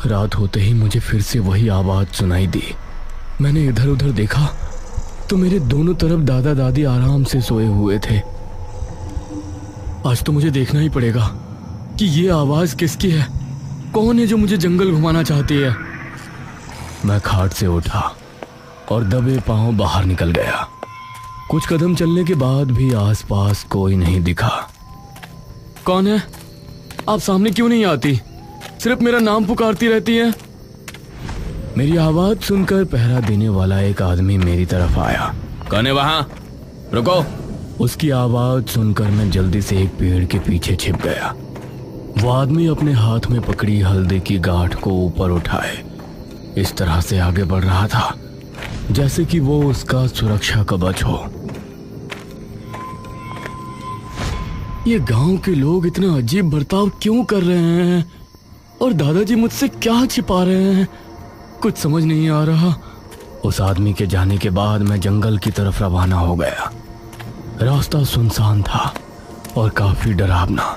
रात होते ही मुझे फिर से वही आवाज सुनाई दी। मैंने इधर उधर देखा तो मेरे दोनों तरफ दादा दादी आराम से सोए हुए थे। आज तो मुझे देखना ही पड़ेगा कि ये आवाज किसकी है, कौन है जो मुझे जंगल घुमाना चाहती है। मैं खाट से उठा और दबे पांव बाहर निकल गया। कुछ कदम चलने के बाद भी आसपास कोई नहीं दिखा। कौन है? आप सामने क्यों नहीं आती? सिर्फ मेरा नाम पुकारती रहती है। मेरी आवाज सुनकर पहरा देने वाला एक आदमी मेरी तरफ आया। कौन है वहां? रुको। उसकी आवाज सुनकर मैं जल्दी से एक पेड़ के पीछे छिप गया। वो आदमी अपने हाथ में पकड़ी हल्दी की गांठ को ऊपर उठाए इस तरह से आगे बढ़ रहा था जैसे कि वो उसका सुरक्षा कवच हो। ये गांव के लोग इतना अजीब बर्ताव क्यों कर रहे हैं और दादाजी मुझसे क्या छिपा रहे हैं, कुछ समझ नहीं आ रहा। उस आदमी के जाने के बाद मैं जंगल की तरफ रवाना हो गया। रास्ता सुनसान था और काफी डरावना,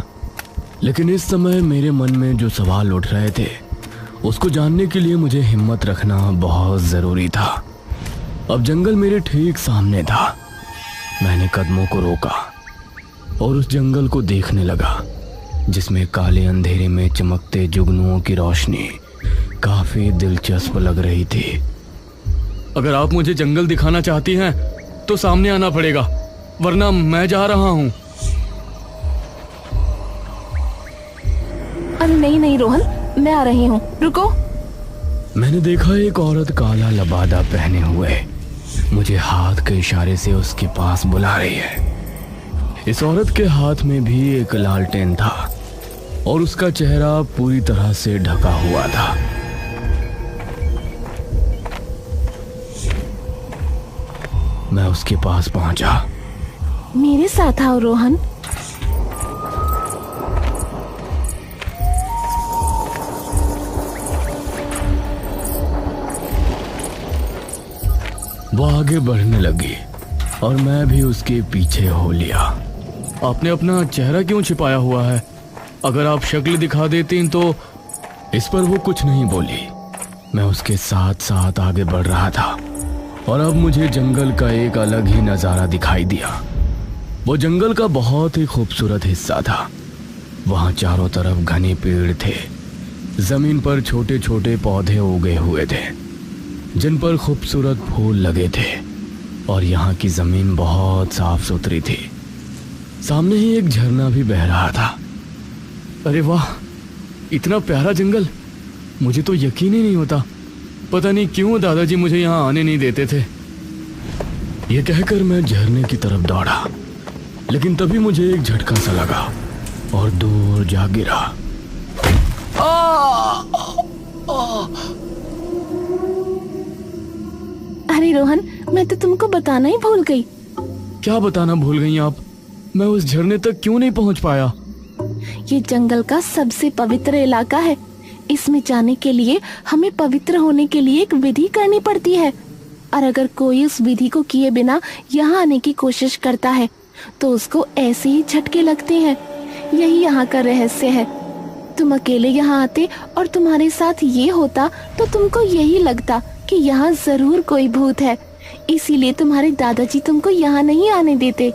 लेकिन इस समय मेरे मन में जो सवाल उठ रहे थे उसको जानने के लिए मुझे हिम्मत रखना बहुत जरूरी था। अब जंगल मेरे ठीक सामने था। मैंने कदमों को रोका और उस जंगल को देखने लगा जिसमें काले अंधेरे में चमकते जुगनुओं की रोशनी काफी दिलचस्प लग रही थी। अगर आप मुझे जंगल दिखाना चाहती हैं तो सामने आना पड़ेगा, वरना मैं जा रहा हूं। अरे नहीं नहीं रोहन, मैं आ रही हूँ, रुको। मैंने देखा एक औरत काला लबादा पहने हुए मुझे हाथ के इशारे से उसके पास बुला रही है। इस औरत के हाथ में भी एक लालटेन था और उसका चेहरा पूरी तरह से ढका हुआ था। मैं उसके पास पहुंचा। मेरे साथ आओ रोहन। वो आगे बढ़ने लगी और मैं भी उसके पीछे हो लिया। आपने अपना चेहरा क्यों छिपाया हुआ है? अगर आप शक्ल दिखा देती तो। इस पर वो कुछ नहीं बोली। मैं उसके साथ साथ आगे बढ़ रहा था और अब मुझे जंगल का एक अलग ही नजारा दिखाई दिया। वो जंगल का बहुत ही खूबसूरत हिस्सा था। वहां चारों तरफ घने पेड़ थे। जमीन पर छोटे छोटे पौधे उगे हुए थे जिन पर खूबसूरत फूल लगे थे और यहाँ की जमीन बहुत साफ सुथरी थी। सामने ही एक झरना भी बह रहा था। अरे वाह, इतना प्यारा जंगल! मुझे तो यकीन ही नहीं होता। पता नहीं क्यों दादाजी मुझे यहाँ आने नहीं देते थे। यह कहकर मैं झरने की तरफ दौड़ा, लेकिन तभी मुझे एक झटका सा लगा और दूर जा गिरा। अरे रोहन, मैं तो तुमको बताना ही भूल गई। क्या बताना भूल गई आप? मैं उस झरने तक क्यों नहीं पहुंच पाया? ये जंगल का सबसे पवित्र इलाका है। इसमें जाने के लिए हमें पवित्र होने के लिए एक विधि करनी पड़ती है, और अगर कोई उस विधि को किए बिना यहाँ आने की कोशिश करता है तो उसको ऐसे ही झटके लगते हैं। यही यहाँ का रहस्य है। तुम अकेले यहाँ आते और तुम्हारे साथ ये होता तो तुमको यही लगता कि यहाँ जरूर कोई भूत है, इसीलिए तुम्हारे दादाजी तुमको यहाँ नहीं आने देते।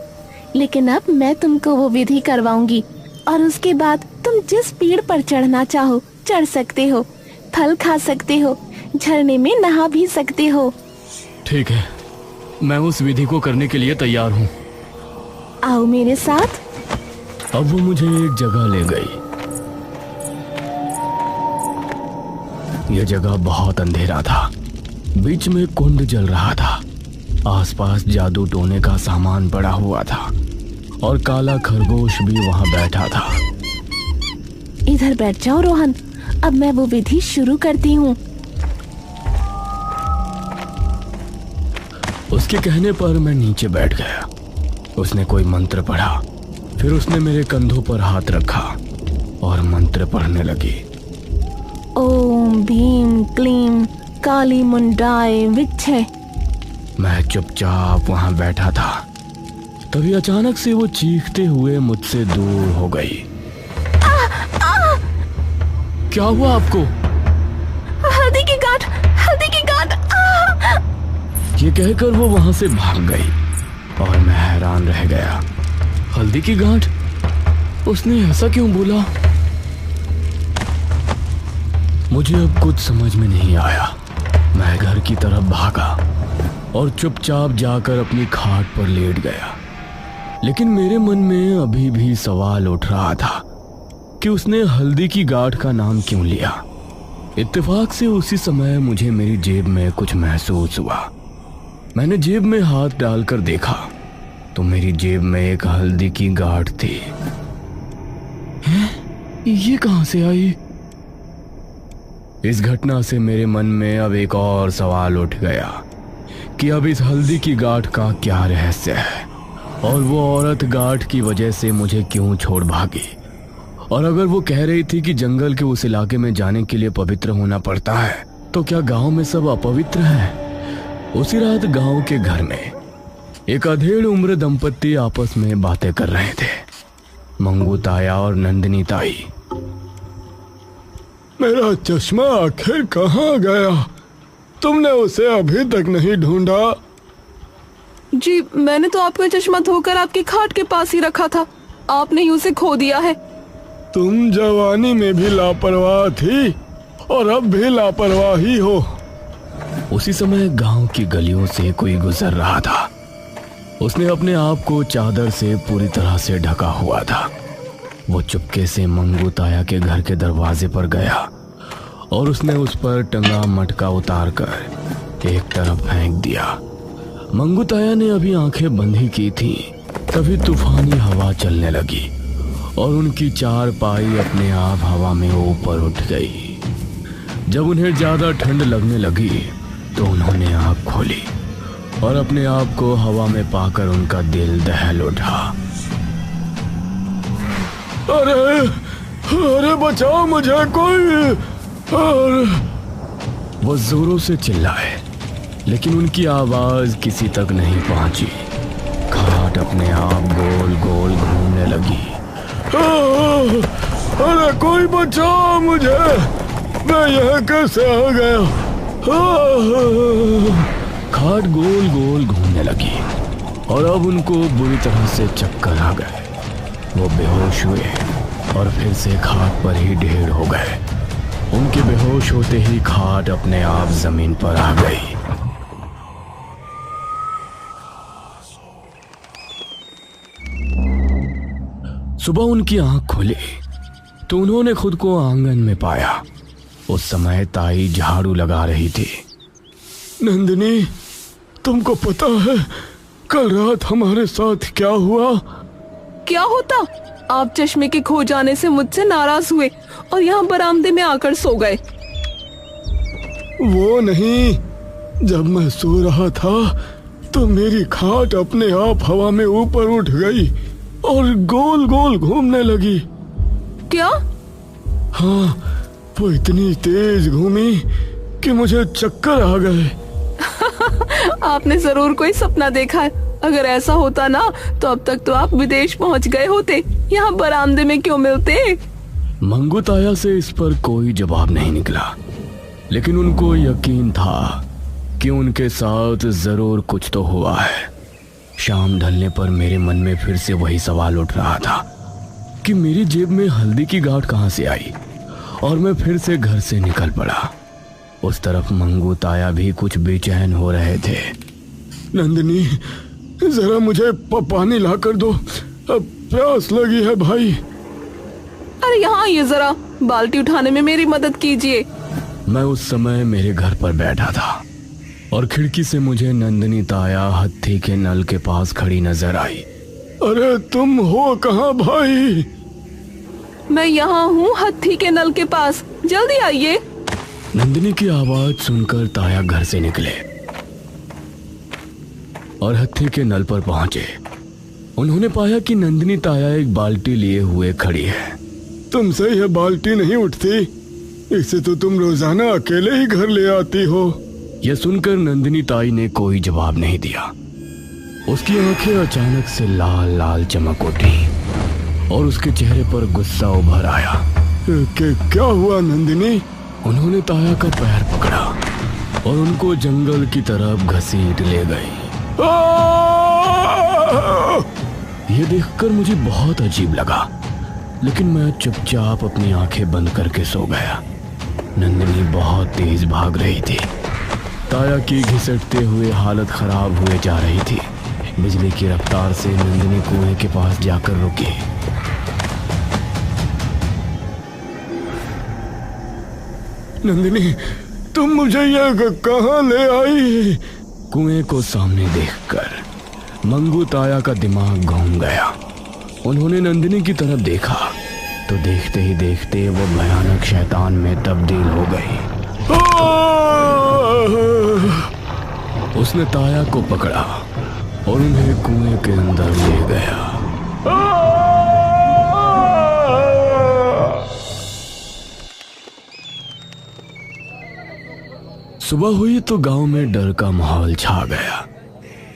लेकिन अब मैं तुमको वो विधि करवाऊंगी और उसके बाद तुम जिस पेड़ पर चढ़ना चाहो चढ़ सकते हो, फल खा सकते हो, झरने में नहा भी सकते हो। ठीक है, मैं उस विधि को करने के लिए तैयार हूँ। आओ मेरे साथ। अब वो मुझे एक जगह ले गई। यह जगह बहुत अंधेरा था। बीच में कुंड जल रहा था। आसपास जादू टोने का सामान पड़ा हुआ था और काला खरगोश भी वहां बैठा था। इधर बैठ जाओ रोहन, अब मैं वो विधि शुरू करती हूँ। उसके कहने पर मैं नीचे बैठ गया। उसने कोई मंत्र पढ़ा, फिर उसने मेरे कंधों पर हाथ रखा और मंत्र पढ़ने लगी। ओम भीम क्लीम काली मुंडाए विच्छे। मैं चुपचाप वहां बैठा था। तभी अचानक से वो चीखते हुए मुझसे दूर हो गई। क्या हुआ आपको? ये कहकर वो वहां से भाग गई और मैं हैरान रह गया। हल्दी की गांठ? उसने ऐसा क्यों बोला? मुझे अब कुछ समझ में नहीं आया। मैं घर की तरफ भागा और चुपचाप जाकर अपनी खाट पर लेट गया। लेकिन मेरे मन में अभी भी सवाल उठ रहा था कि उसने हल्दी की गांठ का नाम क्यों लिया। इत्तेफाक से उसी समय मुझे मेरी जेब में कुछ महसूस हुआ। मैंने जेब में हाथ डालकर देखा तो मेरी जेब में एक हल्दी की गांठ थी। हैं? ये कहां से आई? इस घटना से मेरे मन में अब एक और सवाल उठ गया कि अब इस हल्दी की गांठ का क्या रहस्य है और वो औरत गांठ की वजह से मुझे क्यों छोड़ भागी। और अगर वो कह रही थी कि जंगल के उस इलाके में जाने के लिए पवित्र होना पड़ता है, तो क्या गांव में सब अपवित्र है? उसी रात गांव के घर में एक अधेड़ उम्र दंपत्ति आपस में बातें कर रहे थे, मंगू ताया और नंदिनी ताई। मेरा चश्मा आखिर कहाँ गया? तुमने उसे अभी तक नहीं ढूंढा? जी, मैंने तो आपका चश्मा धोकर आपकी खाट के पास ही रखा था। आपने ही उसे खो दिया है। तुम जवानी में भी लापरवाह थी और अब भी लापरवाह ही हो। उसी समय गांव की गलियों से कोई गुजर रहा था। उसने अपने आप को चादर से पूरी तरह से ढका हुआ था। वो चुपके से मंगू ताया के घर के दरवाजे पर गया और उसने उस पर टंगा मटका उतारकर एक तरफ फेंक दिया। मंगू ताया ने अभी आंखें बंद ही की थी, तभी तूफानी हवा चलने लगी और उनकी चारपाई अपने आप हवा में ऊपर उठ गई। जब उन्हें ज्यादा ठंड लगने लगी तो उन्होंने आंख खोली और अपने आप को हवा में पाकर उनका दिल दहल उठा। अरे अरे बचाओ मुझे कोई! वो जोरों से चिल्लाए, लेकिन उनकी आवाज किसी तक नहीं पहुंची। खाट अपने आप गोल गोल घूमने लगी। अरे कोई बचाओ मुझे! मैं यहाँ कैसे आ गया? खाट गोल गोल घूमने लगी और अब उनको बुरी तरह से चक्कर आ गए। वो बेहोश हुए और फिर से खाट पर ही ढेर हो गए। उनके बेहोश होते ही खाट अपने आप जमीन पर आ गई। सुबह उनकी आंख खुली तो उन्होंने खुद को आंगन में पाया। उस समय ताई झाड़ू लगा रही थी। नंदिनी, तुमको पता है कल रात हमारे साथ क्या हुआ? क्या होता? आप चश्मे के खो जाने से मुझसे नाराज हुए और यहाँ बरामदे में आकर सो गए। वो नहीं, जब मैं सो रहा था तो मेरी खाट अपने आप हवा में ऊपर उठ गई और गोल गोल घूमने लगी। क्या? हाँ, वो इतनी तेज घूमी कि मुझे चक्कर आ गए। आपने जरूर कोई सपना देखा है। अगर ऐसा होता ना तो अब तक तो आप विदेश पहुंच गए होते। यहाँ बरामदे में क्यों मिलते? मंगू ताया से इस पर कोई जवाब नहीं निकला, लेकिन उनको यकीन था कि उनके साथ जरूर कुछ तो हुआ है। शाम ढलने पर मेरे मन में फिर से वही सवाल उठ रहा था कि मेरी जेब में हल्दी की गांठ कहां से आई, और मैं फिर से घर से निकल पड़ा। उस तरफ मंगू ताया भी कुछ बेचैन हो रहे थे। नंदिनी, जरा मुझे पानी ला कर दो, अब प्यास लगी है भाई। अरे यहाँ आइए, जरा बाल्टी उठाने में मेरी मदद कीजिए। मैं उस समय मेरे घर पर बैठा था और खिड़की से मुझे नंदिनी ताया हत्थी के नल के पास खड़ी नजर आई। अरे तुम हो कहाँ भाई? मैं यहाँ हूँ हत्थी के नल के पास, जल्दी आइए। नंदिनी की आवाज सुनकर ताया घर से निकले और हत्थी के नल पर पहुंचे। उन्होंने पाया कि नंदिनी ताया एक बाल्टी लिए हुए खड़ी है। तुमसे यह बाल्टी नहीं उठती, इसे तो तुम रोजाना अकेले ही घर ले आती हो। यह सुनकर नंदिनी ताई ने कोई जवाब नहीं दिया। उसकी आंखें अचानक से लाल लाल चमक उठी और उसके चेहरे पर गुस्सा उभर आया। क्या हुआ नंदिनी? उन्होंने ताया का पैर पकड़ा और उनको जंगल की तरफ घसीट ले गई। ये देखकर मुझे बहुत अजीब लगा, लेकिन मैं चुपचाप अपनी आंखें बंद करके सो गया। नंदिनी बहुत तेज भाग रही थी। ताया की घिसटते हुए हालत खराब हुए जा रही थी। बिजली की रफ्तार से नंदिनी कुएं के पास जाकर रुकी। नंदिनी, तुम मुझे ये कहाँ ले आई? कुएं को सामने देखकर मंगू ताया का दिमाग घूम गया। उन्होंने नंदिनी की तरफ देखा तो देखते ही देखते वो भयानक शैतान में तब्दील हो गई। उसने ताया को पकड़ा और उन्हें कुएं के अंदर ले गया। सुबह हुई तो गांव में डर का माहौल छा गया।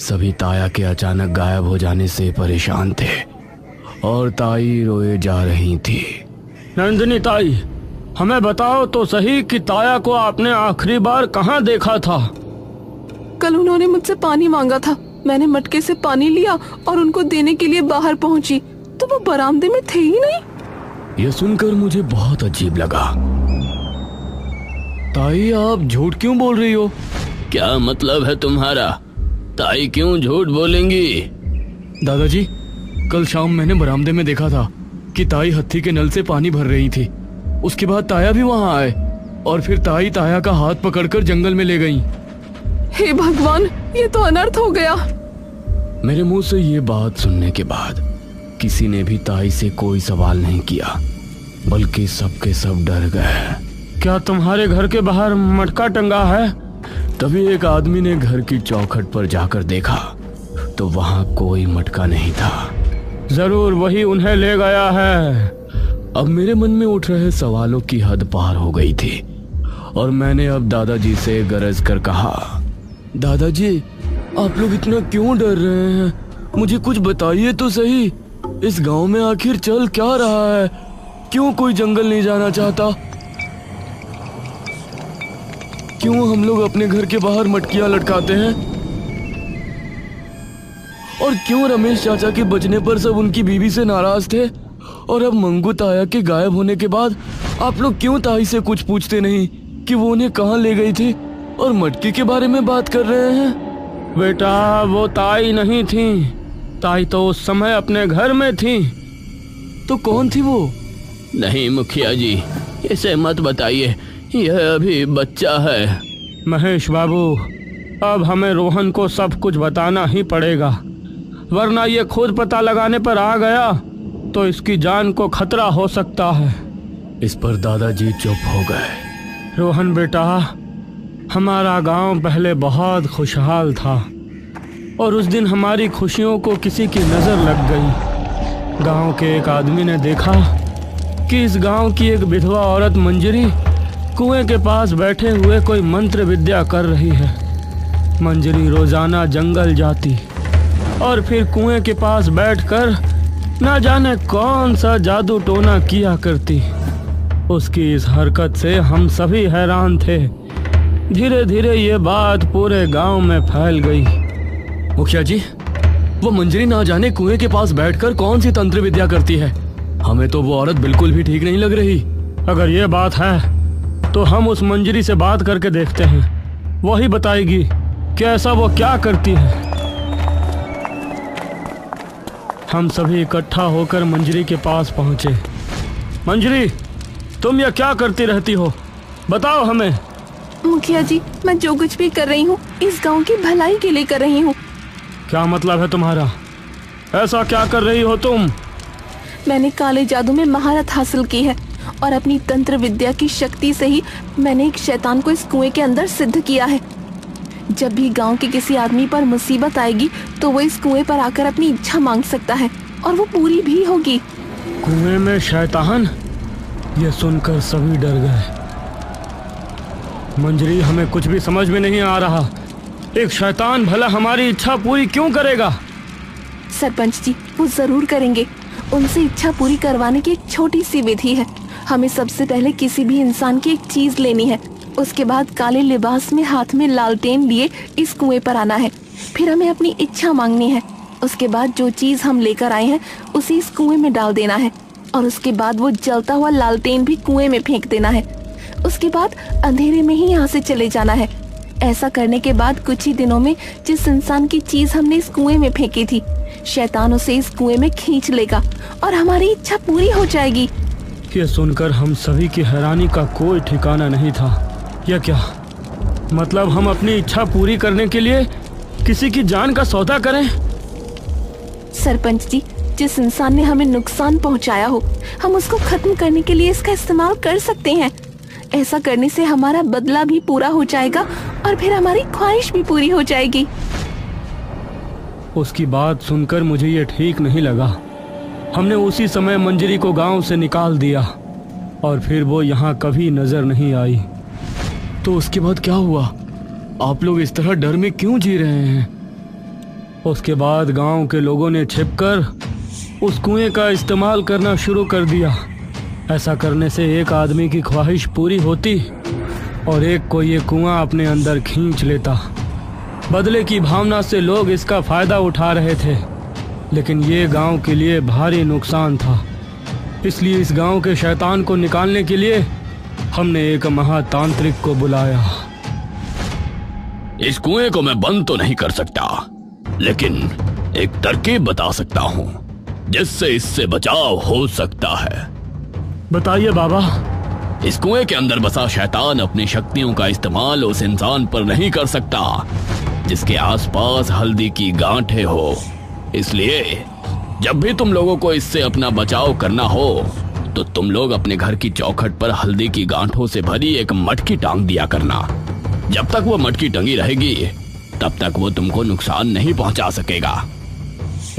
सभी ताया के अचानक गायब हो जाने से परेशान थे और ताई रोए जा रही थी। नंदिनी ताई, हमें बताओ तो सही कि ताया को आपने आखिरी बार कहाँ देखा था? कल उन्होंने मुझसे पानी मांगा था। मैंने मटके से पानी लिया और उनको देने के लिए बाहर पहुंची तो वो बरामदे में थे ही नहीं। यह सुनकर मुझे बहुत अजीब लगा। ताई, आप झूठ क्यों बोल रही हो? क्या मतलब है तुम्हारा? ताई क्यों झूठ बोलेंगी? दादाजी, कल शाम मैंने बरामदे में देखा था कि ताई हत्थी के नल से पानी भर रही थी। उसके बाद ताया भी वहां आए और फिर ताई ताया का हाथ पकड़कर जंगल में ले गईं। हे भगवान, ये तो अनर्थ हो गया। मेरे मुंह से ये बात सुनने के बाद किसी ने भी ताई से कोई सवाल नहीं किया, बल्कि सबके सब डर गए। क्या तुम्हारे घर के बाहर मटका टंगा है? तभी एक आदमी ने घर की चौखट पर जाकर देखा तो वहां कोई मटका नहीं था। जरूर वही उन्हें ले गया है। अब मेरे मन में उठ रहे सवालों की हद पार हो गई थी और मैंने अब दादाजी से गरज कर कहा, दादाजी, आप लोग इतना क्यों डर रहे हैं? मुझे कुछ बताइए तो सही। इस गांव में आखिर चल क्या रहा है? क्यों कोई जंगल नहीं जाना चाहता? क्यों हम लोग अपने घर के बाहर मटकियां लटकाते हैं? और क्यों रमेश चाचा के बचने पर सब उनकी बीवी से नाराज थे? और अब मंगू ताया के गायब होने के बाद आप लोग क्यों ताई से कुछ पूछते नहीं कि वो उन्हें कहाँ ले गई थी और मटकी के बारे में बात कर रहे हैं? बेटा, वो ताई नहीं थी। ताई तो उस समय अपने घर में थी। तो कौन थी वो? नहीं मुखिया जी, इसे मत बताइए, यह अभी बच्चा है। महेश बाबू, अब हमें रोहन को सब कुछ बताना ही पड़ेगा, वरना ये खुद पता लगाने पर आ गया तो इसकी जान को खतरा हो सकता है। इस पर दादाजी चुप हो गए। रोहन बेटा, हमारा गांव पहले बहुत खुशहाल था और उस दिन हमारी खुशियों को किसी की नज़र लग गई। गांव के एक आदमी ने देखा कि इस गांव की एक विधवा औरत मंजरी कुएं के पास बैठे हुए कोई मंत्र विद्या कर रही है। मंजरी रोजाना जंगल जाती और फिर कुएं के पास बैठकर ना जाने कौन सा जादू टोना किया करती। उसकी इस हरकत से हम सभी हैरान थे। धीरे धीरे ये बात पूरे गांव में फैल गई। मुखिया जी, वो मंजरी ना जाने कुएं के पास बैठकर कौन सी तंत्र विद्या करती है। हमें तो वो औरत बिल्कुल भी ठीक नहीं लग रही। अगर ये बात है तो हम उस मंजरी से बात करके देखते हैं, वही बताएगी कि ऐसा वो क्या करती है। हम सभी इकट्ठा होकर मंजरी के पास पहुंचे। मंजरी, तुम यह क्या करती रहती हो? बताओ हमें। मुखिया जी, मैं जो कुछ भी कर रही हूँ इस गांव की भलाई के लिए कर रही हूँ। क्या मतलब है तुम्हारा? ऐसा क्या कर रही हो तुम? मैंने काले जादू में महारत हासिल की है और अपनी तंत्र विद्या की शक्ति से ही मैंने एक शैतान को इस कुएं के अंदर सिद्ध किया है। जब भी गांव के किसी आदमी पर मुसीबत आएगी तो वो इस कुएं पर आकर अपनी इच्छा मांग सकता है और वो पूरी भी होगी। कुएं में शैतान? यह सुनकर सभी डर गए। मंजरी, हमें कुछ भी समझ में नहीं आ रहा। एक शैतान भला हमारी इच्छा पूरी क्यों करेगा? सरपंच जी, वो जरूर करेंगे। उनसे इच्छा पूरी करवाने की एक छोटी सी विधि है। हमें सबसे पहले किसी भी इंसान की एक चीज लेनी है उसके बाद काले लिबास में हाथ में लालटेन लिए इस कुएं पर आना है। फिर हमें अपनी इच्छा मांगनी है। उसके बाद जो चीज हम लेकर आए हैं उसे इस कुएं में डाल देना है और उसके बाद वो जलता हुआ लालटेन भी कुएं में फेंक देना है। उसके बाद अंधेरे में ही यहाँ से चले जाना है। ऐसा करने के बाद कुछ ही दिनों में जिस इंसान की चीज हमने इस कुएं में फेंकी थी, शैतान उसे इस कुएं में खींच लेगा और हमारी इच्छा पूरी हो जाएगी। ये सुनकर हम सभी की हैरानी का कोई ठिकाना नहीं था। या क्या मतलब हम अपनी इच्छा पूरी करने के लिए किसी की जान का सौदा करें? सरपंच जी, जिस इंसान ने हमें नुकसान पहुंचाया हो, हम उसको खत्म करने के लिए इसका इस्तेमाल कर सकते हैं। ऐसा करने से हमारा बदला भी पूरा हो जाएगा और फिर हमारी ख्वाहिश भी पूरी हो जाएगी। उसकी बात सुनकर मुझे ये ठीक नहीं लगा। हमने उसी समय मंजरी को गांव से निकाल दिया और फिर वो यहाँ कभी नजर नहीं आई। तो उसके बाद क्या हुआ? आप लोग इस तरह डर में क्यों जी रहे हैं? उसके बाद गांव के लोगों ने छिपकर उस कुएं का इस्तेमाल करना शुरू कर दिया। ऐसा करने से एक आदमी की ख्वाहिश पूरी होती और एक को ये कुआं अपने अंदर खींच लेता। बदले की भावना से लोग इसका फायदा उठा रहे थे, लेकिन ये गांव के लिए भारी नुकसान था। इसलिए इस गांव के शैतान को निकालने के लिए हमने एक महातांत्रिक को बुलाया। इस कुएं को मैं बंद तो नहीं कर सकता, लेकिन एक तरकीब बता सकता हूँ जिससे इससे बचाव हो सकता है। बताइए बाबा। इस कुएं के अंदर बसा शैतान अपनी शक्तियों का इस्तेमाल उस इंसान पर नहीं कर सकता जिसके आसपास हल्दी की गांठें हो। इसलिए जब भी तुम लोगों को इससे अपना बचाव करना हो तो तुम लोग अपने घर की चौखट पर हल्दी की गांठों से भरी एक मटकी टांग दिया करना। जब तक वो मटकी टंगी रहेगी तब तक वो तुमको नुकसान नहीं पहुंचा सकेगा।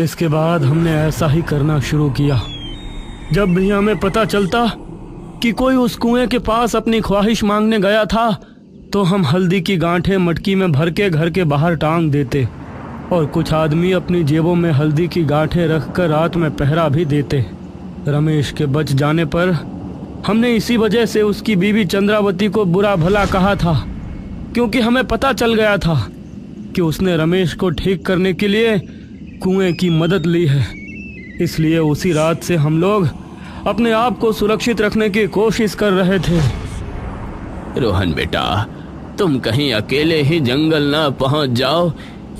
इसके बाद हमने ऐसा ही करना शुरू किया। जब भी हमें पता चलता कि कोई उस कुएं के पास अपनी ख्वाहिश मांगने गया था तो हम हल्दी की गांठें मटकी में भर के घर के बाहर टांग देते और कुछ आदमी अपनी जेबों में हल्दी की गांठें रखकर रात में पहरा भी देते। रमेश के बच जाने पर हमने इसी वजह से उसकी बीवी चंद्रावती को बुरा भला कहा था, क्योंकि हमें पता चल गया था कि उसने रमेश को ठीक करने के लिए कुएं की मदद ली है। इसलिए उसी रात से हम लोग अपने आप को सुरक्षित रखने की कोशिश कर रहे थे। रोहन बेटा, तुम कहीं अकेले ही जंगल ना पहुंच जाओ,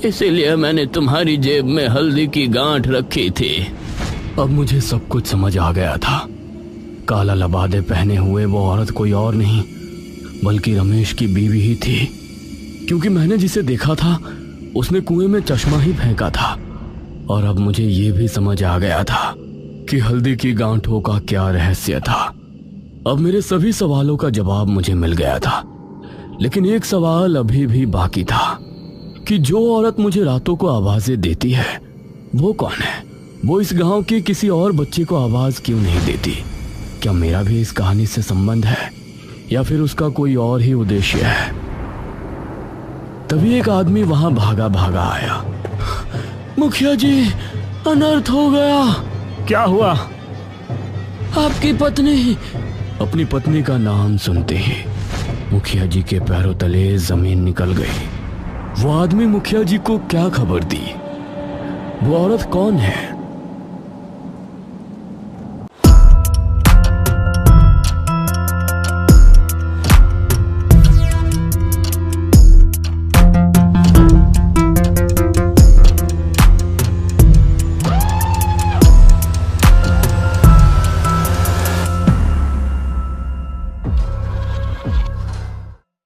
इसीलिए मैंने तुम्हारी जेब में हल्दी की गांठ रखी थी। अब मुझे सब कुछ समझ आ गया था। काला लबादे पहने हुए वो औरत कोई और नहीं बल्कि रमेश की बीवी ही थी, क्योंकि मैंने जिसे देखा था उसने कुएं में चश्मा ही फेंका था। और अब मुझे ये भी समझ आ गया था कि हल्दी की गांठों का क्या रहस्य था। अब मेरे सभी सवालों का जवाब मुझे मिल गया था, लेकिन एक सवाल अभी भी बाकी था कि जो औरत मुझे रातों को आवाजें देती है वो कौन है? वो इस गांव के किसी और बच्चे को आवाज क्यों नहीं देती? क्या मेरा भी इस कहानी से संबंध है या फिर उसका कोई और ही उद्देश्य है? तभी एक आदमी वहां भागा भागा आया। मुखिया जी, अनर्थ हो गया। क्या हुआ? आपकी पत्नी। अपनी पत्नी का नाम सुनते ही मुखिया जी के पैरों तले जमीन निकल गई। वो आदमी मुखिया जी को क्या खबर दी? वो औरत कौन है?